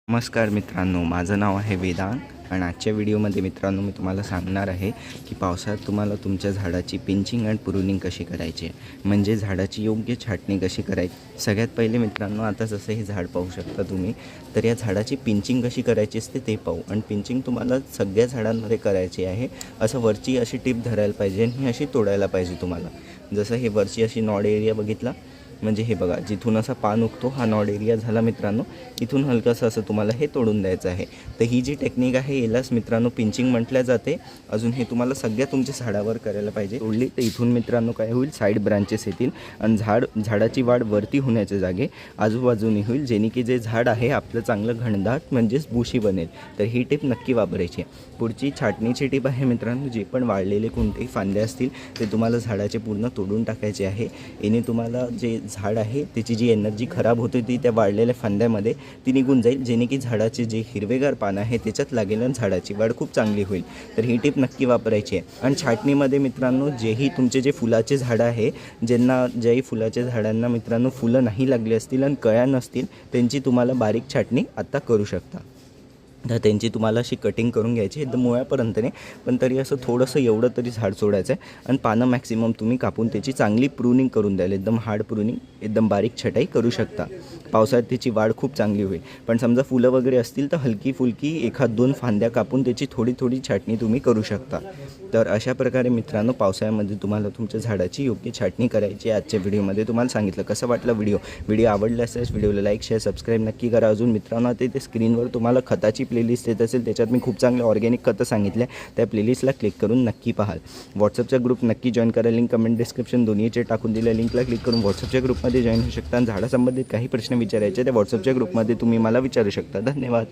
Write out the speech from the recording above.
नमस्कार मित्रांनो, माझं नाव आहे वेदांत आणि आजच्या व्हिडिओमध्ये मित्रांनो मी तुम्हाला सांगणार आहे की पावसाळ्यात तुम्हाला तुमच्या झाडाची पिंचिंग अँड प्रूनिंग कशी करायची आहे, म्हणजे झाडाची योग्य छाटणी कशी करायची। सगळ्यात पहिले मित्रांनो, आता जसं हे झाड पाहू शकता तुम्ही, तर या झाडाची पिंचिंग कशी करायची असते ते पाहू। आणि पिंचिंग तुम्हाला सगळ्या झाडांमध्ये करायची आहे। असं वरची अशी टिप धरायला पाहिजे आणि ही अशी तोडायला पाहिजे तुम्हाला। जसं हे वरची अशी नॉड एरिया बघितला, म्हणजे हे बघा, जिथून असा पान उगतो हा नॉड एरिया झाला मित्रांनो। इथून हलकंसं असं तुम्हाला हे तोडून द्यायचं आहे। तर ही जी टेक्निक आहे यालाच मित्रांनो पिंचिंग म्हटल्या जाते। अजून हे तुम्हाला सगळ्या तुमच्या झाडावर करायला पाहिजे। तोडली तर इथून मित्रांनो काय होईल, साईड ब्रांचेस येतील आणि झाडाची वाढ वरती होण्याच्या जागे आजूबाजूने होईल, जेणे की जे झाड आहे आपलं चांगलं घनदाट म्हणजेच बुशी बनेल। तर ही टिप नक्की वापरायची आहे। पुढची छाटणीची टिप आहे मित्रांनो, जे पण वाढलेले कोणतेही फांदे असतील ते तुम्हाला झाडाचे पूर्ण तोडून टाकायचे आहे। याने तुम्हाला जे झाड आहे त्याची जी एनर्जी खराब होते ती त्या वाढलेल्या फांद्यामध्ये ती निघून जाईल, जेणे की झाडाचे जे हिरवेगार पानं आहे त्याच्यात लागेल आणि झाडाची वाढ खूप चांगली होईल। तर ही टिप नक्की वापरायची आहे। आणि छाटणीमध्ये मित्रांनो, जेही तुमचे जे फुलाचे झाडं आहे, ज्याही फुलाच्या झाडांना मित्रांनो फुलं नाही लागली असतील आणि कळ्या नसतील, त्यांची तुम्हाला बारीक छाटणी आत्ता करू शकता। तर त्यांची तुम्हाला अशी कटिंग करून घ्यायची, एकदम मुळापर्यंत नाही, पण तरी असं थोडंसं एवढं तरी झाड सोडायचं आहे। आणि पानं मॅक्सिमम तुम्ही कापून त्याची चांगली प्रूनिंग करून द्याल, एकदम हार्ड प्रूनिंग, एकदम बारीक छटाई करू शकता। पावसाळ्यात त्याची वाढ खूप चांगली होईल। पण समजा फुलं वगैरे असतील तर हलकी फुलकी एखाद दोन फांद्या कापून त्याची थोडी थोडी छाटणी तुम्ही करू शकता। तर अशा प्रकारे मित्रांनो पावसाळ्यामध्ये तुम्हाला तुमच्या झाडाची योग्य छाटणी करायची आहे। आजच्या व्हिडिओमध्ये तुम्हाला सांगितलं। कसं वाटलं व्हिडिओ आवडला असेल व्हिडिओला लाईक शेअर सबस्क्राईब नक्की करा। अजून मित्रांनो, ते स्क्रीनवर तुम्हाला खताची प्लेलिस्ट येत असेल, त्याच्यात मी खूप चांगले ऑर्गॅनिक खतं सांगितले, त्या प्लेलिस्टला क्लिक करून नक्की पाहाल। व्हॉट्सअपचा ग्रुप नक्की जॉईन करा, लिंक कमेंट डिस्क्रिप्शन दोन्हीचे टाकून दिल्या लिंकला क्लिक करून व्हॉट्सअपच्या ग्रुपमध्ये जॉईन होऊ शकता। आणि झाडासंबंधित काही प्रश्न विचारायचे त्या व्हॉट्सअपच्या ग्रुपमध्ये तुम्ही मला विचारू शकता। धन्यवाद।